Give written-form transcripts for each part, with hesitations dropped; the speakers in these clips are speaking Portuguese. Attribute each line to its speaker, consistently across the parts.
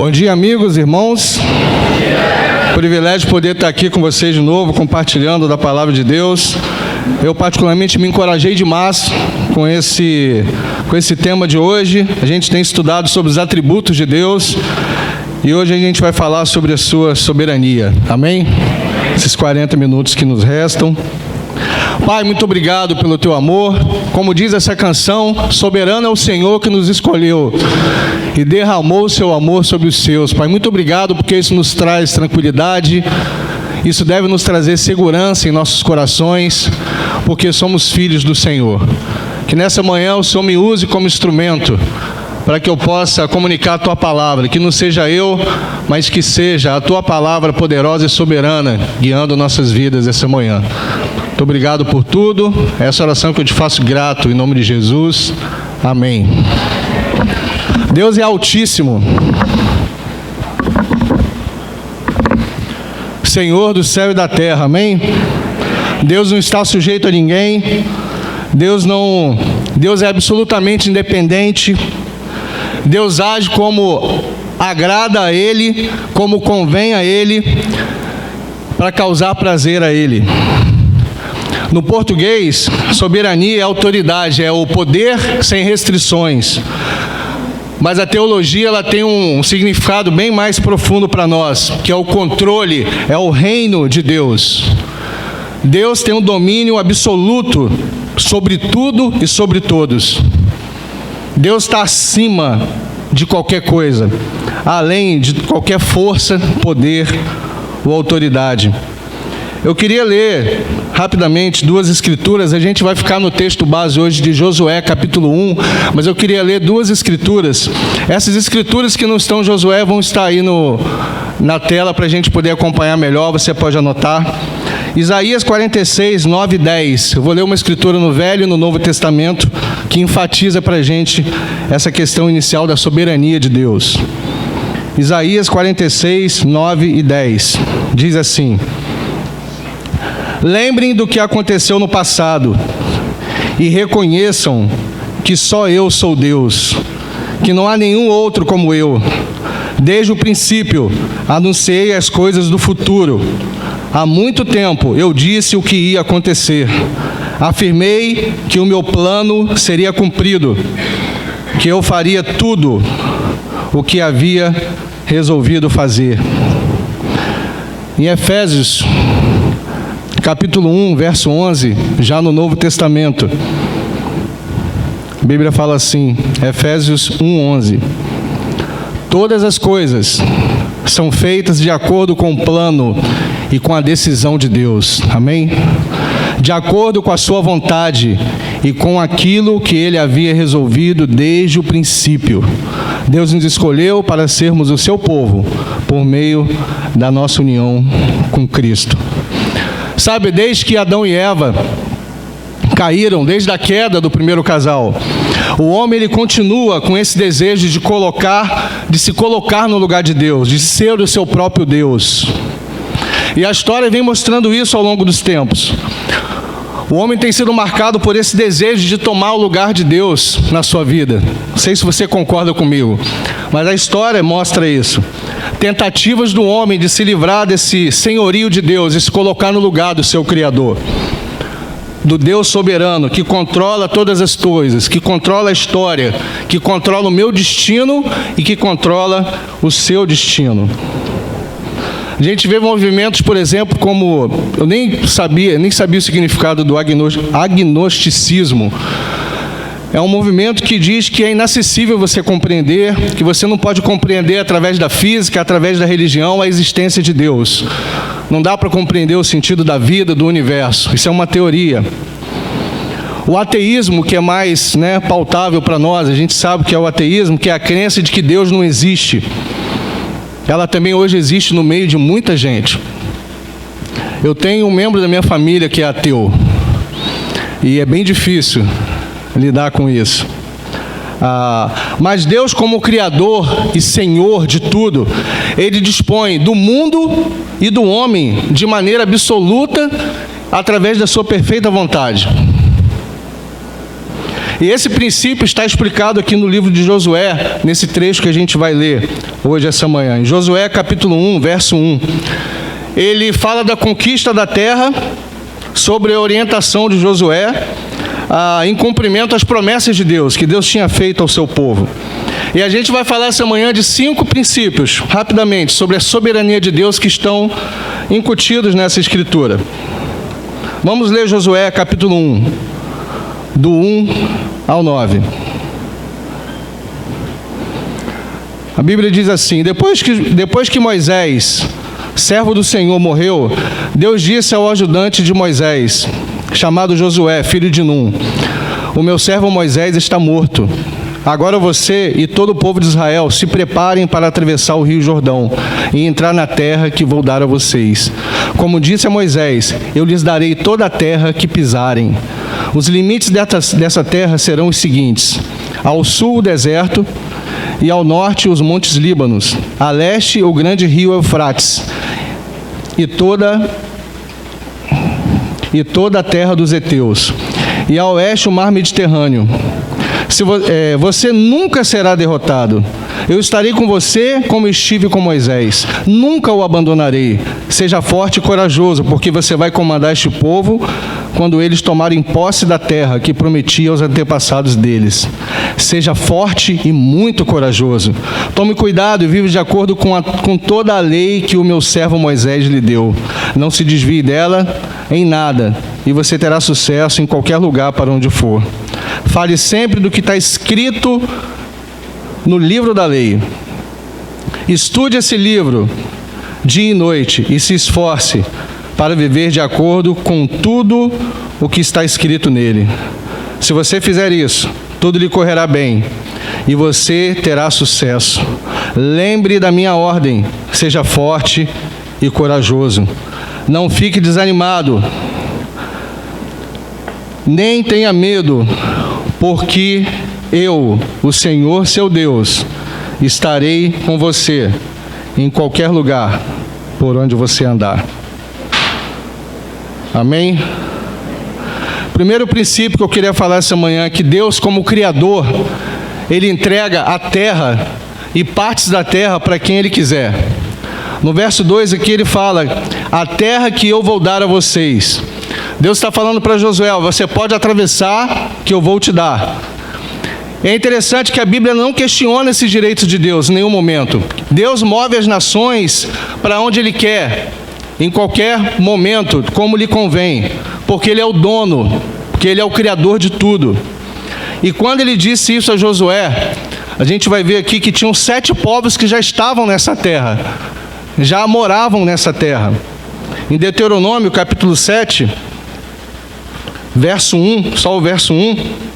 Speaker 1: Bom dia, amigos, irmãos. Privilégio poder estar aqui com vocês de novo, compartilhando da palavra de Deus. Eu particularmente me encorajei demais com esse tema de hoje. A gente tem estudado sobre os atributos de Deus e hoje a gente vai falar sobre a sua soberania. Amém? Esses 40 minutos que nos restam. Pai, muito obrigado pelo teu amor. Como diz essa canção, soberano é o Senhor que nos escolheu e derramou o seu amor sobre os seus. Pai, muito obrigado porque isso nos traz tranquilidade, isso deve nos trazer segurança em nossos corações, porque somos filhos do Senhor. Que nessa manhã o Senhor me use como instrumento para que eu possa comunicar a tua palavra, que não seja eu, mas que seja a tua palavra poderosa e soberana guiando nossas vidas essa manhã. Muito obrigado por tudo. Essa oração que eu te faço grato, em nome de Jesus. Amém. Deus é altíssimo, Senhor do céu e da terra. Amém? Deus não está sujeito a ninguém. Deus é absolutamente independente. Deus age como agrada a Ele, como convém a Ele, para causar prazer a Ele. No português, soberania é autoridade, é o poder sem restrições. Mas a teologia ela tem um significado bem mais profundo para nós, que é o controle, é o reino de Deus. Deus tem um domínio absoluto sobre tudo e sobre todos. Deus está acima de qualquer coisa, além de qualquer força, poder ou autoridade. Eu queria ler rapidamente duas escrituras. A gente vai ficar no texto base hoje de Josué, capítulo 1, mas eu queria ler duas escrituras. Essas escrituras que não estão em Josué vão estar aí na tela para a gente poder acompanhar melhor, você pode anotar. Isaías 46, 9 e 10. Eu vou ler uma escritura no Velho e no Novo Testamento que enfatiza para a gente essa questão inicial da soberania de Deus. Isaías 46, 9 e 10. Diz assim: lembrem do que aconteceu no passado e reconheçam que só eu sou Deus, que não há nenhum outro como eu. Desde o princípio anunciei as coisas do futuro. Há muito tempo eu disse o que ia acontecer. Afirmei que o meu plano seria cumprido, que eu faria tudo o que havia resolvido fazer. Em Efésios capítulo 1, verso 11, já no Novo Testamento, a Bíblia fala assim, Efésios 1, 11: todas as coisas são feitas de acordo com o plano e com a decisão de Deus, amém? De acordo com a sua vontade e com aquilo que Ele havia resolvido desde o princípio. Deus nos escolheu para sermos o seu povo, por meio da nossa união com Cristo. Sabe, desde que Adão e Eva caíram, desde a queda do primeiro casal, o homem ele continua com esse desejo de se colocar no lugar de Deus, de ser o seu próprio Deus. E a história vem mostrando isso ao longo dos tempos. O homem tem sido marcado por esse desejo de tomar o lugar de Deus na sua vida. Não sei se você concorda comigo, mas a história mostra isso. Tentativas do homem de se livrar desse senhorio de Deus e se colocar no lugar do seu Criador, do Deus soberano, que controla todas as coisas, que controla a história, que controla o meu destino e que controla o seu destino. A gente vê movimentos, por exemplo, como... Eu nem sabia o significado do agnosticismo. É um movimento que diz que é inacessível você compreender, que você não pode compreender através da física, através da religião, a existência de Deus. Não dá para compreender o sentido da vida, do universo. Isso é uma teoria. O ateísmo, que é mais pautável para nós, a gente sabe que é o ateísmo, que é a crença de que Deus não existe. Ela também hoje existe no meio de muita gente. Eu tenho um membro da minha família que é ateu. E é bem difícil lidar com isso. Mas Deus, como Criador e Senhor de tudo, Ele dispõe do mundo e do homem de maneira absoluta através da sua perfeita vontade. E esse princípio está explicado aqui no livro de Josué, nesse trecho que a gente vai ler hoje, essa manhã. Em Josué, capítulo 1, verso 1. Ele fala da conquista da terra, sobre a orientação de Josué, em cumprimento às promessas de Deus, que Deus tinha feito ao seu povo. E a gente vai falar essa manhã de 5 princípios, rapidamente, sobre a soberania de Deus que estão incutidos nessa escritura. Vamos ler Josué, capítulo 1, do 1 ao 9. A Bíblia diz assim: Depois que Moisés, servo do Senhor, morreu, Deus disse ao ajudante de Moisés, chamado Josué, filho de Num: O meu servo Moisés está morto. Agora você e todo o povo de Israel se preparem para atravessar o rio Jordão e entrar na terra que vou dar a vocês. Como disse a Moisés, eu lhes darei toda a terra que pisarem. Os limites dessa terra serão os seguintes: ao sul o deserto, e ao norte os montes Líbanos, a leste o grande rio Eufrates, e toda a terra dos heteus, e ao oeste o mar Mediterrâneo. Você nunca será derrotado. Eu estarei com você como estive com Moisés. Nunca o abandonarei. Seja forte e corajoso, porque você vai comandar este povo quando eles tomarem posse da terra que prometi aos antepassados deles. Seja forte e muito corajoso. Tome cuidado e vive de acordo com toda a lei que o meu servo Moisés lhe deu. Não se desvie dela em nada, e você terá sucesso em qualquer lugar para onde for. Fale sempre do que está escrito no livro da lei. Estude esse livro dia e noite e se esforce para viver de acordo com tudo o que está escrito nele. Se você fizer isso, tudo lhe correrá bem e você terá sucesso. Lembre da minha ordem, seja forte e corajoso. Não fique desanimado, nem tenha medo, porque eu, o Senhor seu Deus, estarei com você em qualquer lugar por onde você andar. Amém? Primeiro princípio que eu queria falar essa manhã é que Deus, como Criador, Ele entrega a terra e partes da terra para quem Ele quiser. No verso 2 aqui ele fala: a terra que eu vou dar a vocês. Deus está falando para Josué: você pode atravessar, que eu vou te dar. É interessante que a Bíblia não questiona esses direitos de Deus em nenhum momento. Deus move as nações para onde Ele quer, em qualquer momento, como lhe convém, porque Ele é o dono, porque Ele é o Criador de tudo. E quando Ele disse isso a Josué, a gente vai ver aqui que tinham 7 povos que já estavam nessa terra, já moravam nessa terra. Em Deuteronômio, capítulo 7, verso 1, só o verso 1,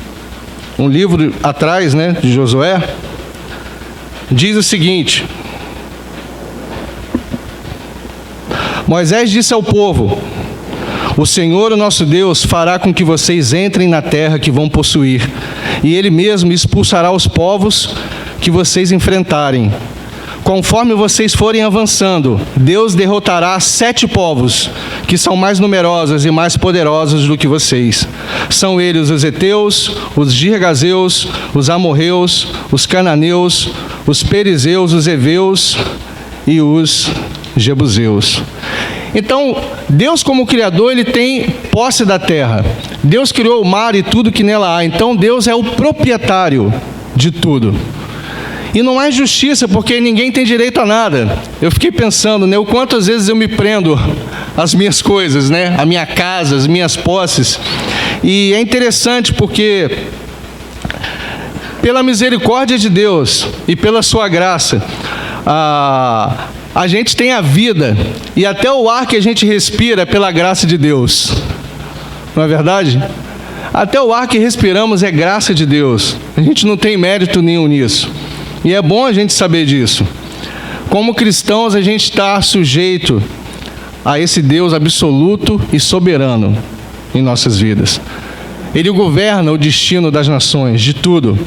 Speaker 1: um livro atrás, de Josué, diz o seguinte: Moisés disse ao povo: o Senhor, o nosso Deus, fará com que vocês entrem na terra que vão possuir, e Ele mesmo expulsará os povos que vocês enfrentarem. Conforme vocês forem avançando, Deus derrotará 7 povos, que são mais numerosos e mais poderosos do que vocês. São eles os heteus, os girgazeus, os amorreus, os cananeus, os perizeus, os heveus e os jebuseus. Então, Deus, como Criador, Ele tem posse da terra. Deus criou o mar e tudo que nela há. Então, Deus é o proprietário de tudo. E não há injustiça, porque ninguém tem direito a nada. Eu fiquei pensando, o quantas vezes eu me prendo às minhas coisas, a minha casa, as minhas posses. E é interessante porque, pela misericórdia de Deus e pela sua graça, a gente tem a vida, e até o ar que a gente respira é pela graça de Deus. Não é verdade? Até o ar que respiramos é graça de Deus. A gente não tem mérito nenhum nisso. E é bom a gente saber disso. Como cristãos, a gente está sujeito a esse Deus absoluto e soberano em nossas vidas. Ele governa o destino das nações, de tudo.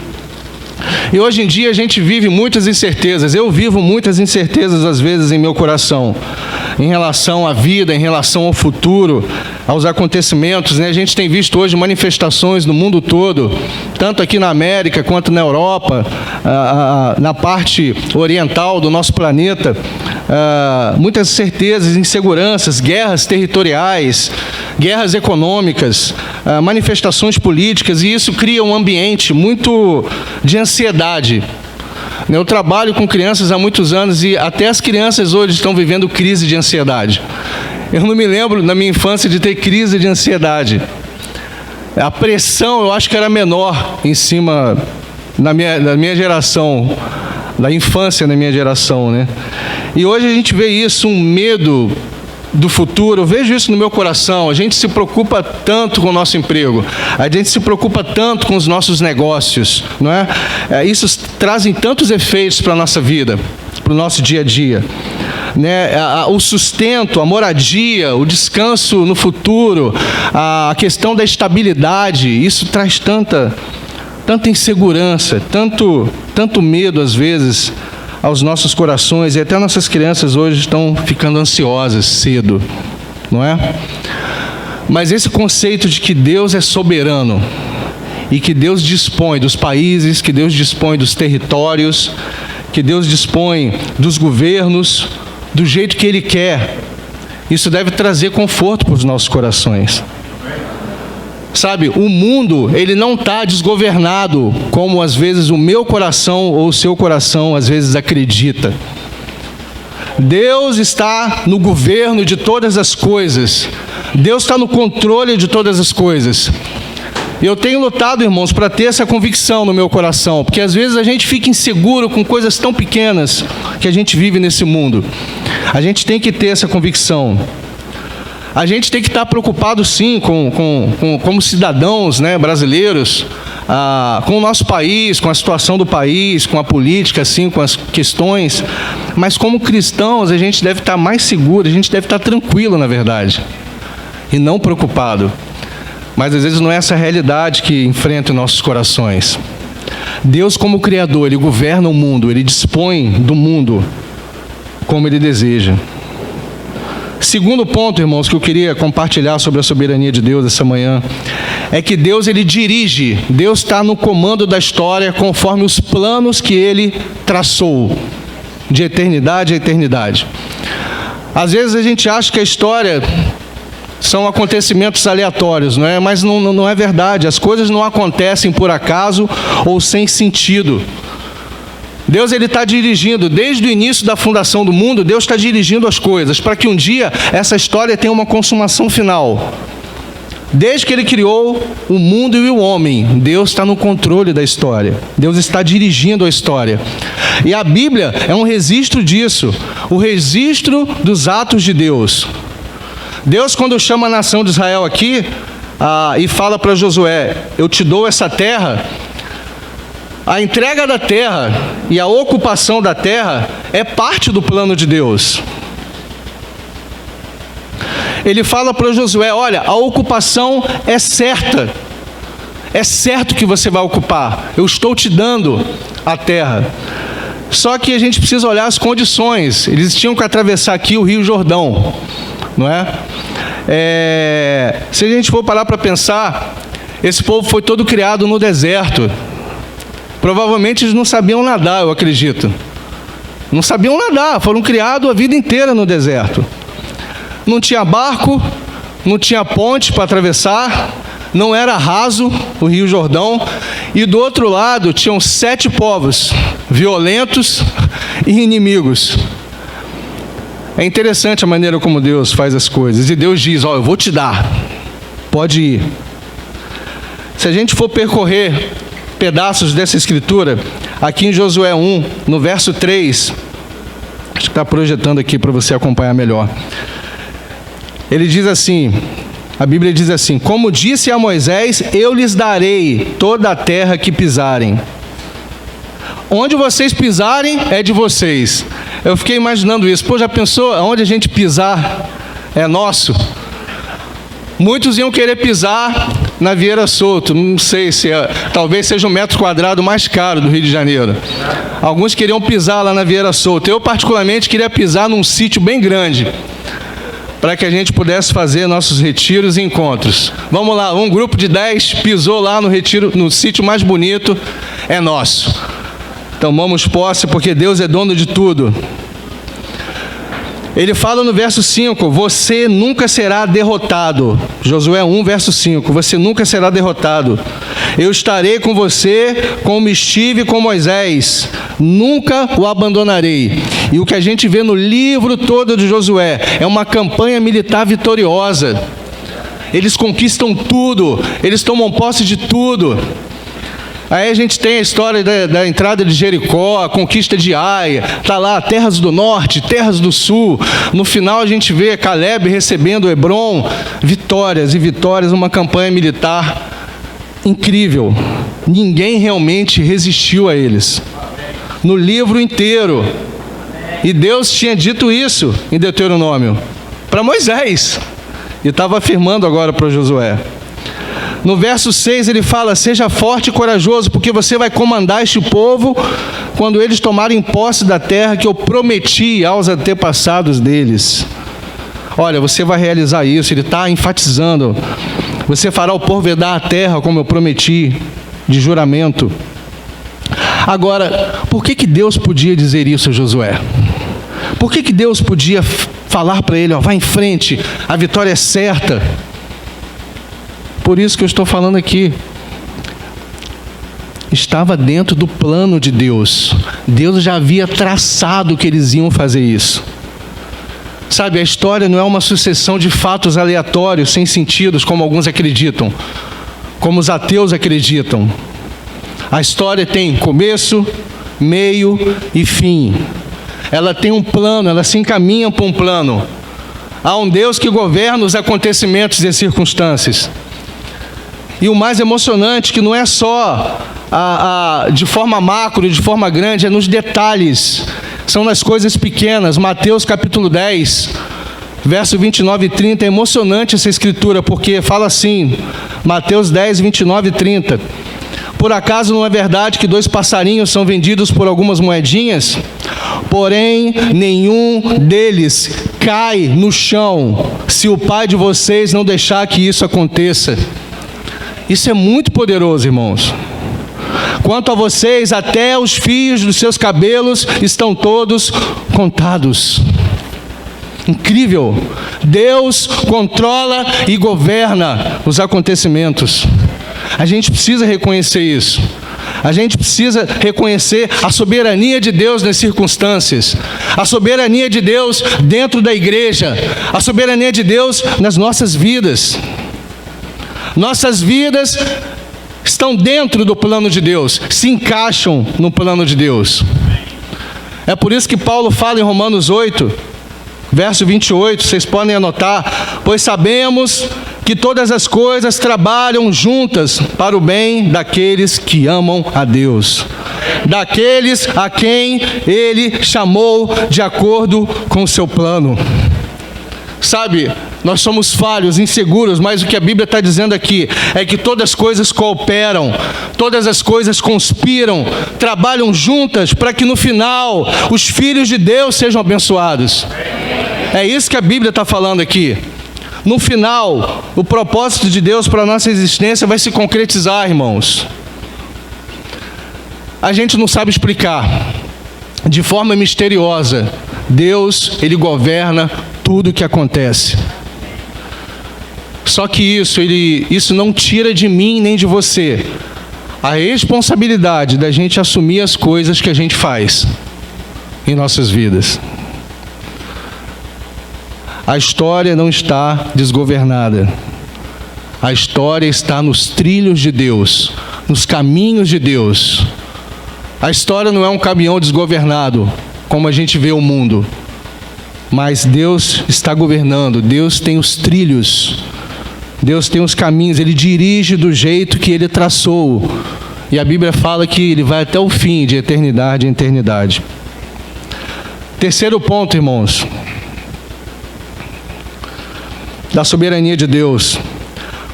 Speaker 1: E hoje em dia a gente vive muitas incertezas. Eu vivo muitas incertezas às vezes em meu coração, em relação à vida, em relação ao futuro. aos acontecimentos, né? A gente tem visto hoje manifestações no mundo todo, tanto aqui na América quanto na Europa, na parte oriental do nosso planeta, muitas incertezas, inseguranças, guerras territoriais, guerras econômicas, manifestações políticas, e isso cria um ambiente muito de ansiedade. Eu trabalho com crianças há muitos anos e até as crianças hoje estão vivendo crise de ansiedade. Eu não me lembro, na minha infância, de ter crise de ansiedade. A pressão, eu acho que era menor em cima da minha geração, da infância da minha geração, né? E hoje a gente vê isso, um medo do futuro. Eu vejo isso no meu coração. A gente se preocupa tanto com o nosso emprego, a gente se preocupa tanto com os nossos negócios, não é? Isso trazem tantos efeitos para a nossa vida, para o nosso dia a dia, né? O sustento, a moradia, o descanso no futuro, a questão da estabilidade, isso traz tanta insegurança, tanto medo às vezes aos nossos corações, e até nossas crianças hoje estão ficando ansiosas cedo, não é? Mas esse conceito de que Deus é soberano e que Deus dispõe dos países, que Deus dispõe dos territórios, que Deus dispõe dos governos do jeito que Ele quer, isso deve trazer conforto para os nossos corações. Sabe, o mundo, ele não está desgovernado, como às vezes o meu coração ou o seu coração às vezes acredita. Deus está no governo de todas as coisas. Deus está no controle de todas as coisas. E eu tenho lutado, irmãos, para ter essa convicção no meu coração, porque às vezes a gente fica inseguro com coisas tão pequenas que a gente vive nesse mundo. A gente tem que ter essa convicção. A gente tem que estar preocupado, sim, como cidadãos, né, brasileiros, com o nosso país, com a situação do país, com a política, assim, com as questões. Mas como cristãos, a gente deve estar mais seguro, a gente deve estar tranquilo, na verdade, e não preocupado. Mas às vezes não é essa a realidade que enfrenta os nossos corações. Deus, como Criador, Ele governa o mundo, Ele dispõe do mundo como Ele deseja. Segundo ponto, irmãos, que eu queria compartilhar sobre a soberania de Deus essa manhã, é que Deus, Ele dirige, Deus está no comando da história conforme os planos que Ele traçou, de eternidade a eternidade. Às vezes a gente acha que a história são acontecimentos aleatórios, não é? Mas não é verdade, as coisas não acontecem por acaso ou sem sentido. Deus, Ele está dirigindo, desde o início da fundação do mundo, Deus está dirigindo as coisas, para que um dia essa história tenha uma consumação final. Desde que Ele criou o mundo e o homem, Deus está no controle da história. Deus está dirigindo a história. E a Bíblia é um registro disso, o registro dos atos de Deus. Deus, quando chama a nação de Israel aqui, e fala para Josué, eu te dou essa terra, a entrega da terra e a ocupação da terra é parte do plano de Deus. Ele fala para Josué, olha, a ocupação é certa. É certo que você vai ocupar. Eu estou te dando a terra. Só que a gente precisa olhar as condições. Eles tinham que atravessar aqui o Rio Jordão, não é? Se a gente for parar para pensar, esse povo foi todo criado no deserto. Provavelmente eles não sabiam nadar, eu acredito. Não sabiam nadar, foram criados a vida inteira no deserto. Não tinha barco, não tinha ponte para atravessar, não era raso o Rio Jordão. E do outro lado tinham 7 povos, violentos e inimigos. É interessante a maneira como Deus faz as coisas. E Deus diz, eu vou te dar, pode ir. Se a gente for percorrer pedaços dessa escritura, aqui em Josué 1, no verso 3, acho que está projetando aqui para você acompanhar melhor. Ele diz assim, a Bíblia diz assim, como disse a Moisés, eu lhes darei toda a terra que pisarem. Onde vocês pisarem é de vocês. Eu fiquei imaginando isso. Já pensou, onde a gente pisar é nosso? Muitos iam querer pisar na Vieira Solto, não sei se talvez seja o metro quadrado mais caro do Rio de Janeiro. Alguns queriam pisar lá na Vieira Solto. Eu particularmente queria pisar num sítio bem grande, para que a gente pudesse fazer nossos retiros e encontros. Vamos lá, um grupo de 10 pisou lá no retiro, no sítio mais bonito, é nosso. Tomamos posse porque Deus é dono de tudo. Ele fala no verso 5, você nunca será derrotado. Josué 1, verso 5, você nunca será derrotado. Eu estarei com você como estive com Moisés, nunca o abandonarei. E o que a gente vê no livro todo de Josué é uma campanha militar vitoriosa. Eles conquistam tudo, eles tomam posse de tudo. Aí a gente tem a história da entrada de Jericó, a conquista de Ai, está lá, terras do norte, terras do sul. No final a gente vê Caleb recebendo Hebron, vitórias e vitórias, uma campanha militar incrível. Ninguém realmente resistiu a eles. No livro inteiro. E Deus tinha dito isso em Deuteronômio para Moisés. E estava afirmando agora para Josué. No verso 6 ele fala, seja forte e corajoso, porque você vai comandar este povo quando eles tomarem posse da terra que eu prometi aos antepassados deles. Olha, você vai realizar isso, ele está enfatizando. Você fará o povo herdar a terra como eu prometi, de juramento. Agora, por que Deus podia dizer isso a Josué? Por que Deus podia falar para ele, ó, vai em frente, a vitória é certa? Por isso que eu estou falando aqui. Estava dentro do plano de Deus. Deus já havia traçado que eles iam fazer isso. Sabe, a história não é uma sucessão de fatos aleatórios, sem sentidos, como alguns acreditam, como os ateus acreditam. A história tem começo, meio e fim. Ela tem um plano, ela se encaminha para um plano. Há um Deus que governa os acontecimentos e as circunstâncias. E o mais emocionante que não é só de forma macro, de forma grande, é nos detalhes. São nas coisas pequenas. Mateus capítulo 10, verso 29 e 30, é emocionante essa escritura, porque fala assim, Mateus 10, 29 e 30. Por acaso não é verdade que 2 passarinhos são vendidos por algumas moedinhas? Porém, nenhum deles cai no chão, se o Pai de vocês não deixar que isso aconteça. Isso é muito poderoso, irmãos. Quanto a vocês, até os fios dos seus cabelos estão todos contados. Incrível. Deus controla e governa os acontecimentos. A gente precisa reconhecer isso. A gente precisa reconhecer a soberania de Deus nas circunstâncias, a soberania de Deus dentro da igreja, a soberania de Deus nas nossas vidas. Nossas vidas estão dentro do plano de Deus, se encaixam no plano de Deus. É por isso que Paulo fala em Romanos 8, verso 28, vocês podem anotar, pois sabemos que todas as coisas trabalham juntas para o bem daqueles que amam a Deus, daqueles a quem Ele chamou de acordo com o seu plano. Sabe, nós somos falhos, inseguros, mas o que a Bíblia está dizendo aqui é que todas as coisas cooperam, todas as coisas conspiram, trabalham juntas para que no final os filhos de Deus sejam abençoados. É isso que a Bíblia está falando aqui. No final, o propósito de Deus para a nossa existência vai se concretizar, irmãos. A gente não sabe explicar. De forma misteriosa, Deus, Ele governa tudo o que acontece. Só que isso não tira de mim nem de você a responsabilidade da gente assumir as coisas que a gente faz em nossas vidas. A história não está desgovernada. A história está nos trilhos de Deus, nos caminhos de Deus. A história não é um caminhão desgovernado, como a gente vê o mundo. Mas Deus está governando, Deus tem os trilhos, Deus tem os caminhos, Ele dirige do jeito que Ele traçou. E a Bíblia fala que Ele vai até o fim, de eternidade em eternidade. Terceiro ponto, irmãos, da soberania de Deus.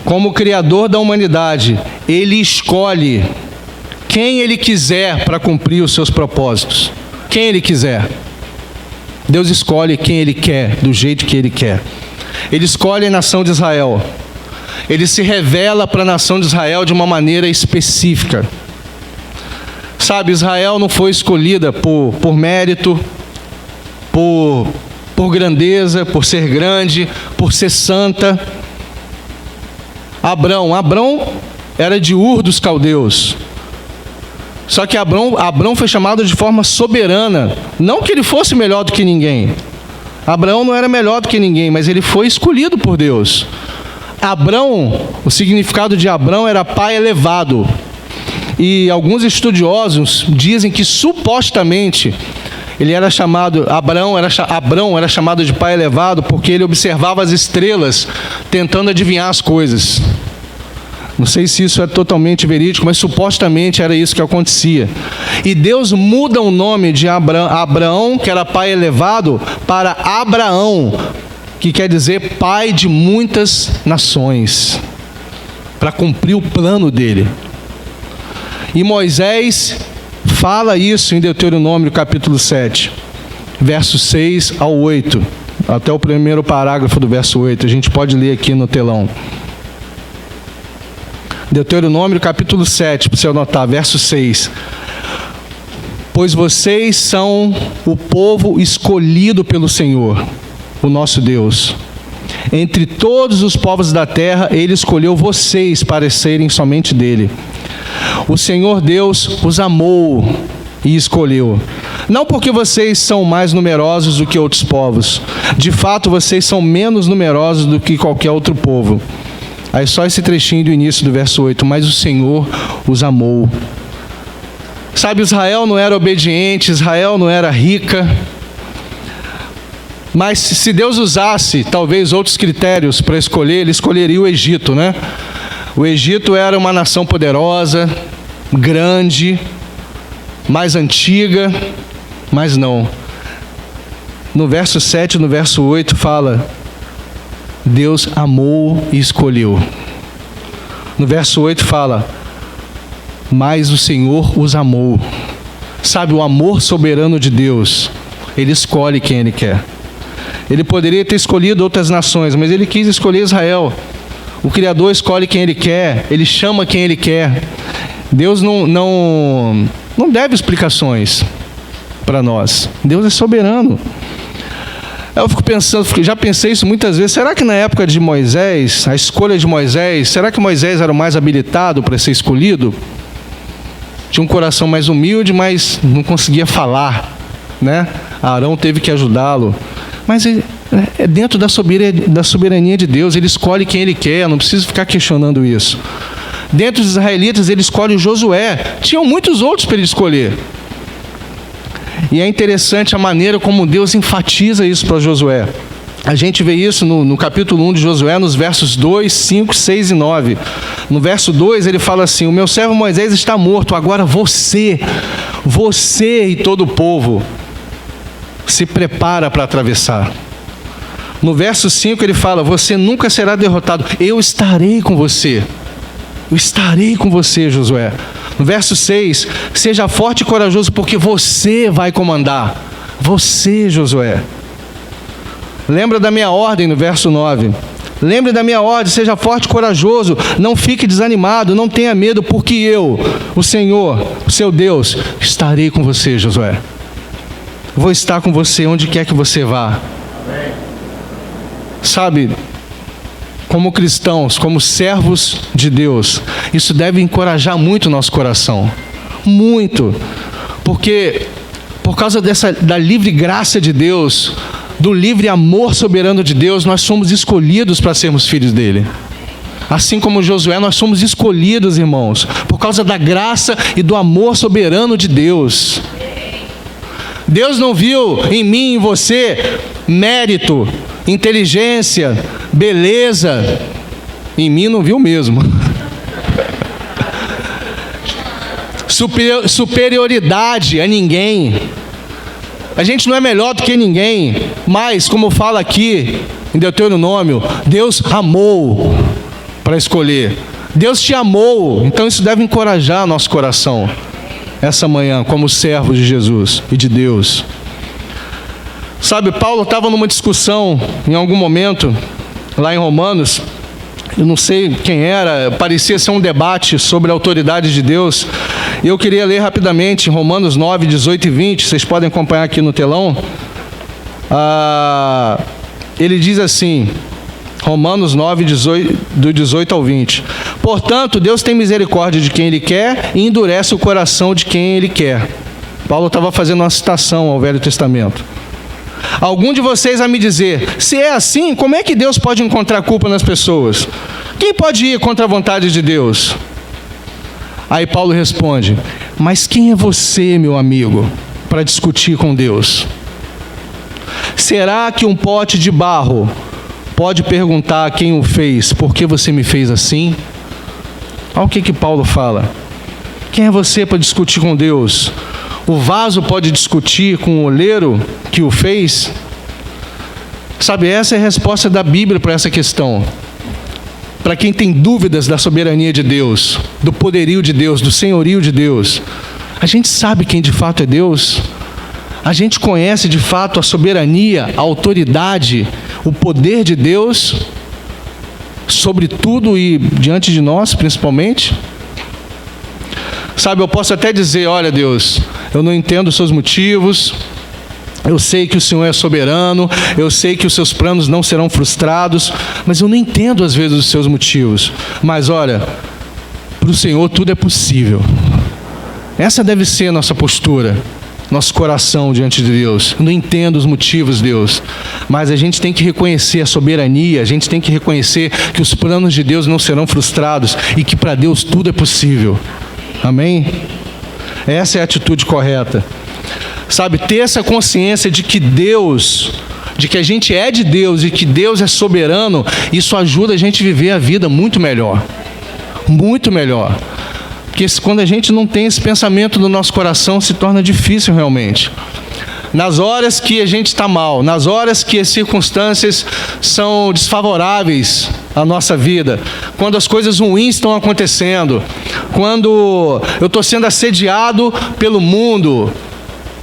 Speaker 1: Como Criador da humanidade, Ele escolhe quem Ele quiser para cumprir os seus propósitos. Quem Ele quiser. Deus escolhe quem Ele quer, do jeito que Ele quer. Ele escolhe a nação de Israel. Ele se revela para a nação de Israel de uma maneira específica. Sabe, Israel não foi escolhida por mérito, por grandeza, por ser grande, por ser santa. Abrão era de Ur dos caldeus. Só que Abrão foi chamado de forma soberana. Não que ele fosse melhor do que ninguém. Abraão não era melhor do que ninguém, mas ele foi escolhido por Deus. Abrão, o significado de Abrão era pai elevado. E alguns estudiosos dizem que supostamente ele era chamado, Abrão era chamado de pai elevado porque ele observava as estrelas tentando adivinhar as coisas. Não sei se isso é totalmente verídico, mas supostamente era isso que acontecia. E Deus muda o nome de Abraão, que era pai elevado, para Abraão, que quer dizer pai de muitas nações, para cumprir o plano dele. E Moisés fala isso em Deuteronômio capítulo 7, versos 6 ao 8, até o primeiro parágrafo do verso 8, a gente pode ler aqui no telão. Deuteronômio capítulo 7, para você anotar, verso 6. Pois vocês são o povo escolhido pelo Senhor, o nosso Deus. Entre todos os povos da terra, Ele escolheu vocês para serem somente dele. O Senhor Deus os amou e escolheu. Não porque vocês são mais numerosos do que outros povos. De fato, vocês são menos numerosos do que qualquer outro povo. Aí só esse trechinho do início do verso 8. Mas o Senhor os amou. Sabe, Israel não era obediente, Israel não era rica. Mas se Deus usasse talvez outros critérios para escolher, Ele escolheria o Egito, né? O Egito era uma nação poderosa, grande, mais antiga, mas não. No verso 7 e no verso 8 fala: Deus amou e escolheu. No verso 8 fala: mas o Senhor os amou. Sabe, o amor soberano de Deus, Ele escolhe quem Ele quer. Ele poderia ter escolhido outras nações, mas Ele quis escolher Israel. O Criador escolhe quem Ele quer, Ele chama quem Ele quer. Deus não deve explicações para nós. Deus é soberano. Eu fico pensando, já pensei isso muitas vezes, será que na época de Moisés, a escolha de Moisés, será que Moisés era o mais habilitado para ser escolhido? Tinha um coração mais humilde, mas não conseguia falar, né? Arão teve que ajudá-lo. Mas é dentro da soberania de Deus, Ele escolhe quem Ele quer, não preciso ficar questionando isso. Dentro dos israelitas, Ele escolhe Josué. Tinham muitos outros para Ele escolher. E é interessante a maneira como Deus enfatiza isso para Josué. A gente vê isso no capítulo 1 de Josué, nos versos 2, 5, 6 e 9. No verso 2 ele fala assim: o meu servo Moisés está morto, agora você e todo o povo se prepara para atravessar. No verso 5 ele fala: você nunca será derrotado, eu estarei com você. Eu estarei com você, Josué. No verso 6, seja forte e corajoso, porque você vai comandar. Você, Josué. Lembra da minha ordem, no verso 9. Lembre da minha ordem, seja forte e corajoso, não fique desanimado, não tenha medo, porque eu, o Senhor, o seu Deus, estarei com você, Josué. Vou estar com você onde quer que você vá. Sabe, como cristãos, como servos de Deus, isso deve encorajar muito o nosso coração. Muito. Porque, por causa da livre graça de Deus, do livre amor soberano de Deus, nós somos escolhidos para sermos filhos dele. Assim como Josué, nós somos escolhidos, irmãos, por causa da graça e do amor soberano de Deus. Deus não viu em mim e em você mérito, inteligência, beleza. Em mim não viu mesmo. Superioridade a ninguém. A gente não é melhor do que ninguém, mas, como fala aqui em Deuteronômio, Deus amou para escolher. Deus te amou, então isso deve encorajar nosso coração essa manhã, como servos de Jesus e de Deus. Sabe, Paulo estava numa discussão em algum momento lá em Romanos, eu não sei quem era, parecia ser um debate sobre a autoridade de Deus. Eu queria ler rapidamente Romanos 9, 18 e 20, vocês podem acompanhar aqui no telão. Ele diz assim, Romanos 9, do 18 ao 20. Portanto, Deus tem misericórdia de quem Ele quer e endurece o coração de quem Ele quer. Paulo estava fazendo uma citação ao Velho Testamento. Algum de vocês a me dizer, se é assim, como é que Deus pode encontrar culpa nas pessoas? Quem pode ir contra a vontade de Deus? Aí Paulo responde, mas quem é você, meu amigo, para discutir com Deus? Será que um pote de barro pode perguntar a quem o fez, por que você me fez assim? Olha o que Paulo fala. Quem é você para discutir com Deus? O vaso pode discutir com o oleiro que o fez? Sabe, essa é a resposta da Bíblia para essa questão. Para quem tem dúvidas da soberania de Deus, do poderio de Deus, do senhorio de Deus, a gente sabe quem de fato é Deus. A gente conhece de fato a soberania, a autoridade, o poder de Deus sobre tudo e diante de nós, principalmente. Sabe, eu posso até dizer, olha Deus, eu não entendo os seus motivos, eu sei que o Senhor é soberano, eu sei que os seus planos não serão frustrados, mas eu não entendo às vezes os seus motivos. Mas olha, para o Senhor tudo é possível. Essa deve ser a nossa postura, nosso coração diante de Deus. Eu não entendo os motivos, Deus, mas a gente tem que reconhecer a soberania, a gente tem que reconhecer que os planos de Deus não serão frustrados e que para Deus tudo é possível. Amém? Essa é a atitude correta. Sabe, ter essa consciência de que Deus, de que a gente é de Deus e que Deus é soberano, isso ajuda a gente a viver a vida muito melhor. Muito melhor. Porque quando a gente não tem esse pensamento no nosso coração, se torna difícil realmente. Nas horas que a gente está mal, nas horas que as circunstâncias são desfavoráveis à nossa vida, quando as coisas ruins estão acontecendo, quando eu estou sendo assediado pelo mundo,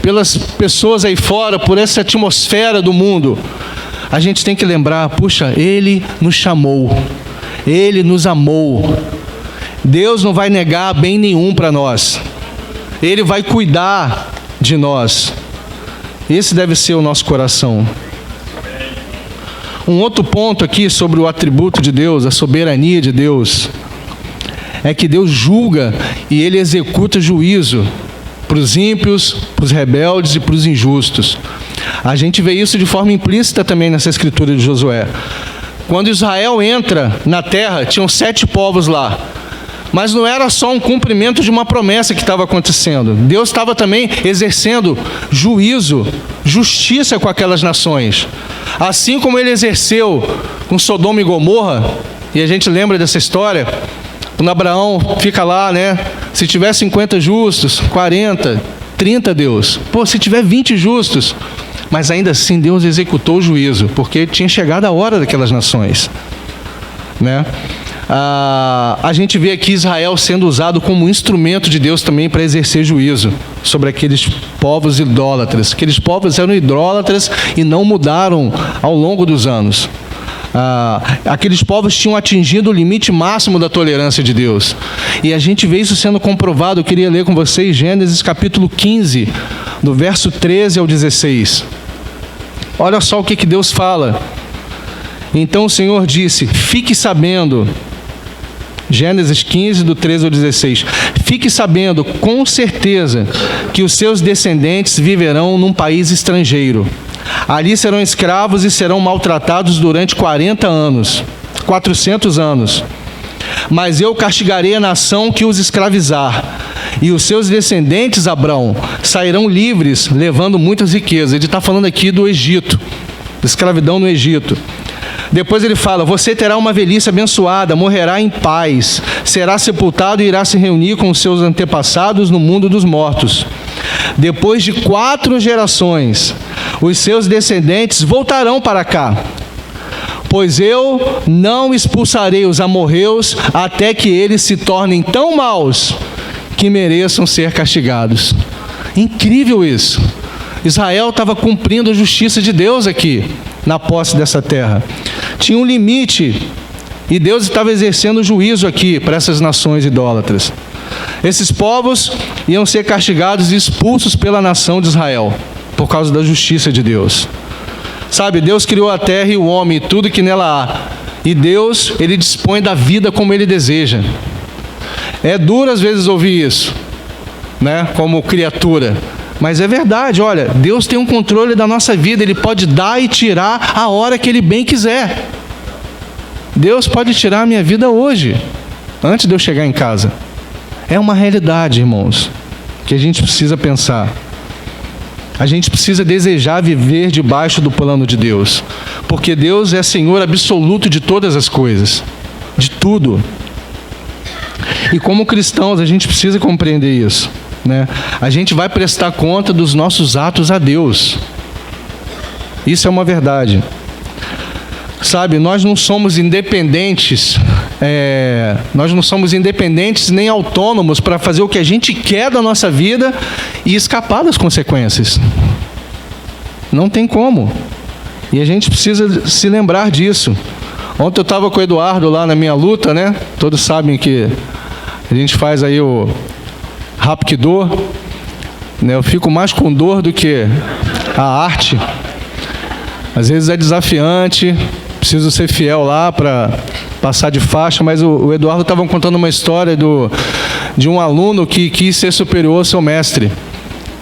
Speaker 1: pelas pessoas aí fora, por essa atmosfera do mundo, a gente tem que lembrar, puxa, Ele nos chamou, Ele nos amou, Deus não vai negar bem nenhum para nós, Ele vai cuidar de nós. Esse deve ser o nosso coração. Um outro ponto aqui sobre o atributo de Deus, a soberania de Deus, é que Deus julga e Ele executa juízo para os ímpios, para os rebeldes e para os injustos. A gente vê isso de forma implícita também nessa escritura de Josué. Quando Israel entra na terra, tinham 7 povos lá. Mas não era só um cumprimento de uma promessa que estava acontecendo. Deus estava também exercendo juízo, justiça com aquelas nações. Assim como Ele exerceu com Sodoma e Gomorra, e a gente lembra dessa história, quando Abraão fica lá, né? Se tiver 50 justos, 40, 30 Deus. Pô, se tiver 20 justos. Mas ainda assim Deus executou o juízo, porque tinha chegado a hora daquelas nações, né? A gente vê aqui Israel sendo usado como instrumento de Deus também para exercer juízo sobre aqueles povos idólatras. Aqueles povos eram idólatras e não mudaram ao longo dos anos. Aqueles povos tinham atingido o limite máximo da tolerância de Deus. E a gente vê isso sendo comprovado. Eu queria ler com vocês Gênesis capítulo 15, do verso 13 ao 16. Olha só o que Deus fala. Então o Senhor disse, fique sabendo... Gênesis 15, do 13 ao 16. Fique sabendo com certeza que os seus descendentes viverão num país estrangeiro. Ali serão escravos e serão maltratados durante 400 anos. Mas eu castigarei a nação que os escravizar. E os seus descendentes, Abrão, sairão livres, levando muitas riquezas. Ele está falando aqui do Egito, da escravidão no Egito. Depois ele fala, você terá uma velhice abençoada, morrerá em paz, será sepultado e irá se reunir com os seus antepassados no mundo dos mortos. Depois de 4 gerações, os seus descendentes voltarão para cá, pois eu não expulsarei os amorreus até que eles se tornem tão maus que mereçam ser castigados. Incrível isso. Israel estava cumprindo a justiça de Deus aqui, na posse dessa terra. Tinha um limite, e Deus estava exercendo juízo aqui para essas nações idólatras. Esses povos iam ser castigados e expulsos pela nação de Israel, por causa da justiça de Deus. Sabe, Deus criou a terra e o homem e tudo que nela há. E Deus, Ele dispõe da vida como Ele deseja. É duro às vezes ouvir isso, né, como criatura. Mas é verdade, olha, Deus tem um controle da nossa vida. Ele pode dar e tirar a hora que Ele bem quiser. Deus pode tirar a minha vida hoje, antes de eu chegar em casa. É uma realidade, irmãos, que a gente precisa pensar. A gente precisa desejar viver debaixo do plano de Deus, porque Deus é Senhor absoluto de todas as coisas, de tudo. E como cristãos, a gente precisa compreender isso, né? A gente vai prestar conta dos nossos atos a Deus. Isso é uma verdade. Sabe, nós não somos independentes, nem autônomos para fazer o que a gente quer da nossa vida e escapar das consequências. Não tem como. E a gente precisa se lembrar disso. Ontem eu estava com o Eduardo lá na minha luta, né? Todos sabem que a gente faz aí o Hapkido, né? Eu fico mais com dor do que a arte. Às vezes é desafiante, preciso ser fiel lá para passar de faixa, mas o Eduardo estava contando uma história de um aluno que quis ser superior ao seu mestre.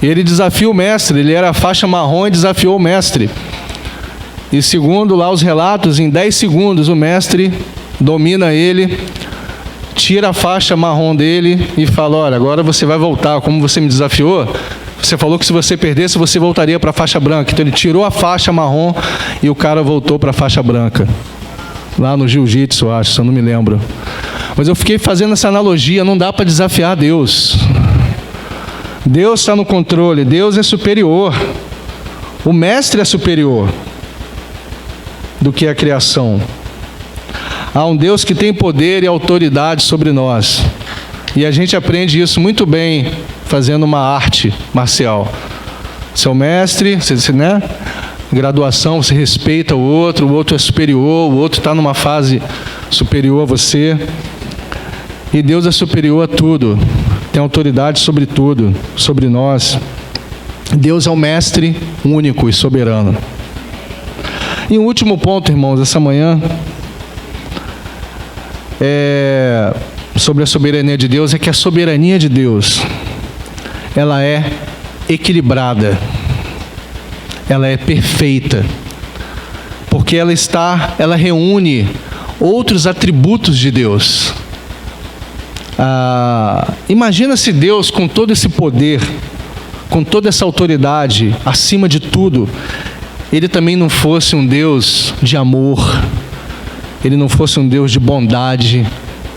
Speaker 1: E ele desafia o mestre, ele era faixa marrom e desafiou o mestre. E segundo lá os relatos, em 10 segundos o mestre domina ele, tira a faixa marrom dele e fala: olha, agora você vai voltar, como você me desafiou, você falou que se você perdesse, você voltaria para a faixa branca. Então ele tirou a faixa marrom e o cara voltou para a faixa branca. Lá no jiu-jitsu, acho, se eu não me lembro. Mas eu fiquei fazendo essa analogia, não dá para desafiar Deus. Deus está no controle, Deus é superior. O mestre é superior do que a criação. Há um Deus que tem poder e autoridade sobre nós. E a gente aprende isso muito bem fazendo uma arte marcial. Seu mestre, né? Graduação, você respeita o outro é superior, o outro está numa fase superior a você. E Deus é superior a tudo, tem autoridade sobre tudo, sobre nós. Deus é o mestre único e soberano. E o último ponto, irmãos, essa manhã, sobre a soberania de Deus, é que a soberania de Deus, ela é equilibrada, ela é perfeita, porque ela reúne outros atributos de Deus. Imagina se Deus, com todo esse poder, com toda essa autoridade, acima de tudo, Ele também não fosse um Deus de amor, Ele não fosse um Deus de bondade,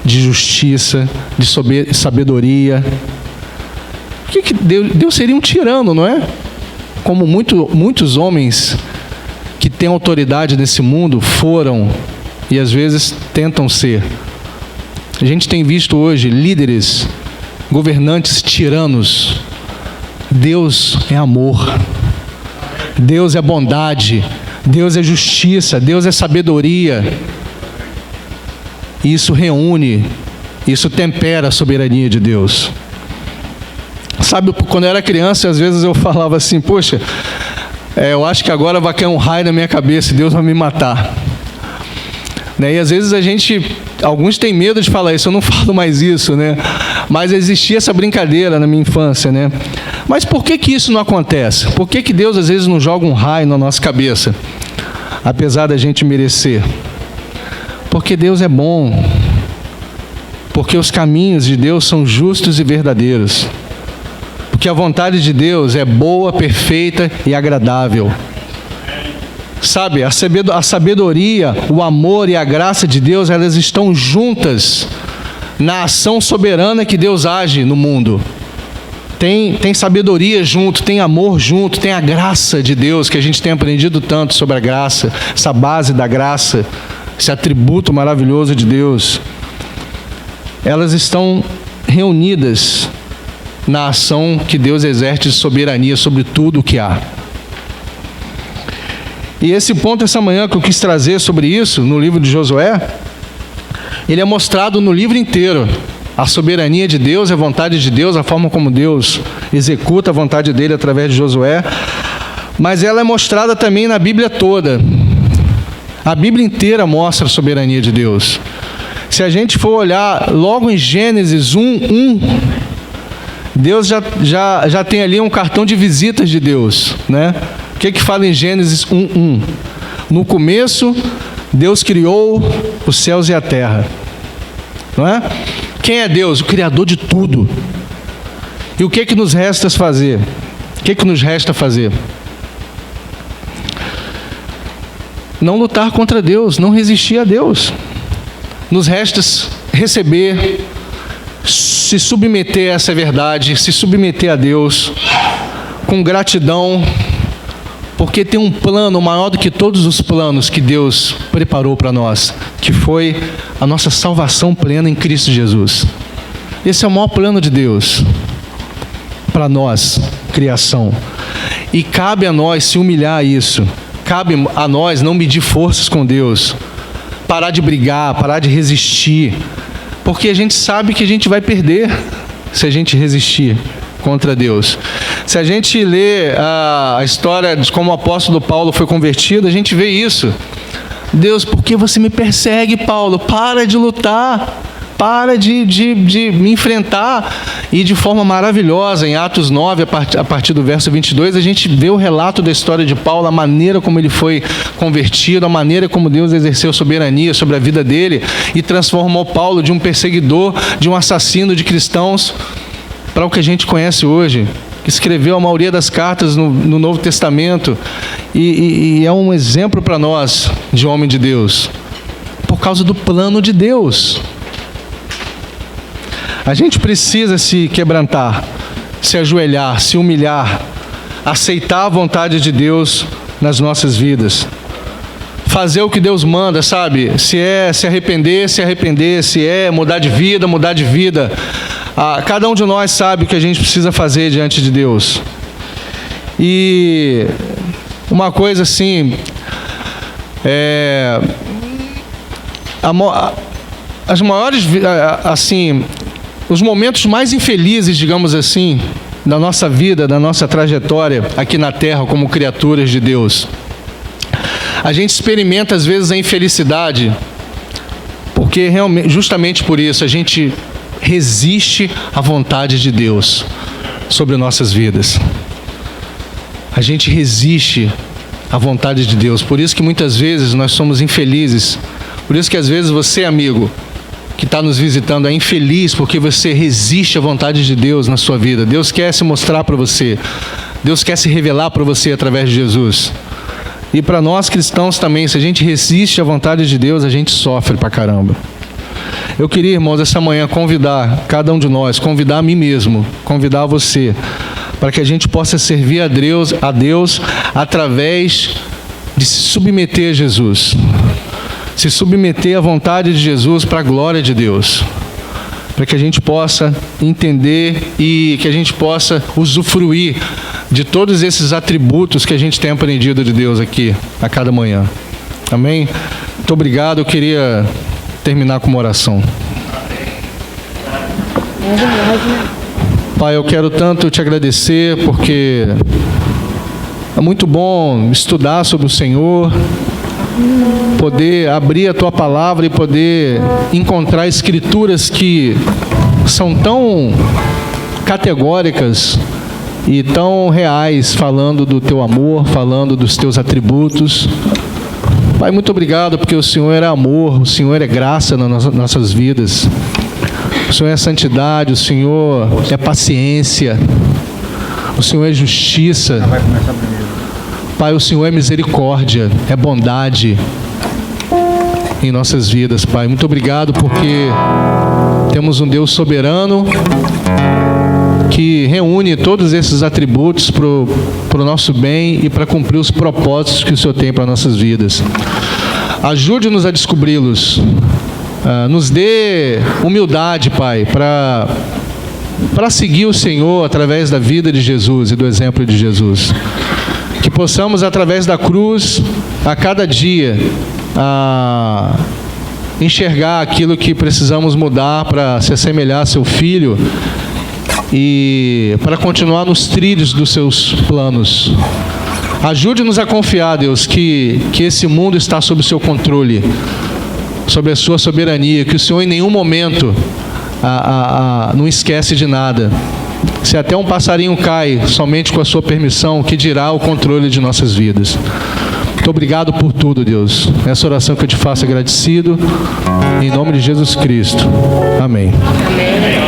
Speaker 1: de justiça, de sabedoria. Que Deus seria um tirano, não é? Como muitos homens que têm autoridade nesse mundo foram e às vezes tentam ser. A gente tem visto hoje líderes, governantes tiranos. Deus é amor, Deus é bondade, Deus é justiça, Deus é sabedoria. Isso reúne, isso tempera a soberania de Deus. Sabe, quando eu era criança, às vezes eu falava assim: poxa, eu acho que agora vai cair um raio na minha cabeça e Deus vai me matar. Né? E às vezes alguns têm medo de falar isso, eu não falo mais isso, né? Mas existia essa brincadeira na minha infância, né? Mas por que isso não acontece? Por que Deus às vezes não joga um raio na nossa cabeça, apesar da gente merecer? Porque Deus é bom, porque os caminhos de Deus são justos e verdadeiros, porque a vontade de Deus é boa, perfeita e agradável. Sabe, a sabedoria, o amor e a graça de Deus, elas estão juntas na ação soberana que Deus age no mundo. Tem sabedoria junto, tem amor junto, tem a graça de Deus, que a gente tem aprendido tanto sobre a graça, essa base da graça, esse atributo maravilhoso de Deus. Elas estão reunidas na ação que Deus exerce de soberania sobre tudo o que há. E esse ponto essa manhã que eu quis trazer sobre isso, no livro de Josué, ele é mostrado no livro inteiro. A soberania de Deus, a vontade de Deus, a forma como Deus executa a vontade dele através de Josué. Mas ela é mostrada também na Bíblia toda. A Bíblia inteira mostra a soberania de Deus. Se a gente for olhar logo em Gênesis 1:1, Deus já tem ali um cartão de visitas de Deus, né? O que fala em Gênesis 1:1? No começo, Deus criou os céus e a terra. Não é? Quem é Deus? O Criador de tudo. E o que nos resta fazer? O que nos resta fazer? Não lutar contra Deus, não resistir a Deus. Nos resta receber, se submeter a essa verdade, se submeter a Deus, com gratidão, porque tem um plano maior do que todos os planos que Deus preparou para nós, que foi a nossa salvação plena em Cristo Jesus. Esse é o maior plano de Deus para nós, criação. E cabe a nós se humilhar a isso. Cabe a nós não medir forças com Deus, parar de brigar, parar de resistir, porque a gente sabe que a gente vai perder se a gente resistir contra Deus. Se a gente lê a história de como o apóstolo Paulo foi convertido, a gente vê isso. Deus, por que você me persegue, Paulo? Para de lutar, para de me enfrentar. E de forma maravilhosa, em Atos 9, a partir do verso 22, a gente vê o relato da história de Paulo, a maneira como ele foi convertido, a maneira como Deus exerceu soberania sobre a vida dele e transformou Paulo de um perseguidor, de um assassino de cristãos, para o que a gente conhece hoje, que escreveu a maioria das cartas no Novo Testamento e é um exemplo para nós de homem de Deus, por causa do plano de Deus. A gente precisa se quebrantar, se ajoelhar, se humilhar, aceitar a vontade de Deus nas nossas vidas. Fazer o que Deus manda, sabe? Se é se arrepender, se é mudar de vida. Cada um de nós sabe o que a gente precisa fazer diante de Deus. E uma coisa assim, as maiores, assim, os momentos mais infelizes, digamos assim, da nossa vida, da nossa trajetória aqui na Terra como criaturas de Deus, a gente experimenta às vezes a infelicidade, porque realmente, justamente por isso, a gente resiste à vontade de Deus sobre nossas vidas. A gente resiste à vontade de Deus, por isso que muitas vezes nós somos infelizes, por isso que às vezes você, amigo, que está nos visitando, é infeliz porque você resiste à vontade de Deus na sua vida. Deus quer se mostrar para você. Deus quer se revelar para você através de Jesus. E para nós cristãos também, se a gente resiste à vontade de Deus, a gente sofre pra caramba. Eu queria, irmãos, essa manhã convidar cada um de nós, convidar a mim mesmo, convidar você, para que a gente possa servir a Deus através de se submeter a Jesus. Se submeter à vontade de Jesus para a glória de Deus, para que a gente possa entender e que a gente possa usufruir de todos esses atributos que a gente tem aprendido de Deus aqui a cada manhã. Amém? Muito obrigado. Eu queria terminar com uma oração. Pai, eu quero tanto te agradecer porque é muito bom estudar sobre o Senhor, poder abrir a Tua Palavra e poder encontrar escrituras que são tão categóricas e tão reais, falando do Teu amor, falando dos Teus atributos. Pai, muito obrigado porque o Senhor é amor, o Senhor é graça nas nossas vidas. O Senhor é santidade, o Senhor é paciência, o Senhor é justiça. Pai, o Senhor é misericórdia, é bondade em nossas vidas, Pai. Muito obrigado porque temos um Deus soberano que reúne todos esses atributos para o nosso bem e para cumprir os propósitos que o Senhor tem para nossas vidas. Ajude-nos a descobri-los. Nos dê humildade, Pai, para seguir o Senhor através da vida de Jesus e do exemplo de Jesus. Que possamos, através da cruz, a cada dia a enxergar aquilo que precisamos mudar para se assemelhar a seu Filho e para continuar nos trilhos dos seus planos. Ajude-nos a confiar, Deus, que esse mundo está sob o seu controle, sob a sua soberania, que o Senhor em nenhum momento não esquece de nada. Se até um passarinho cai somente com a sua permissão, que dirá o controle de nossas vidas. Muito obrigado por tudo, Deus. Essa oração que eu te faço agradecido, em nome de Jesus Cristo. Amém.
Speaker 2: Amém.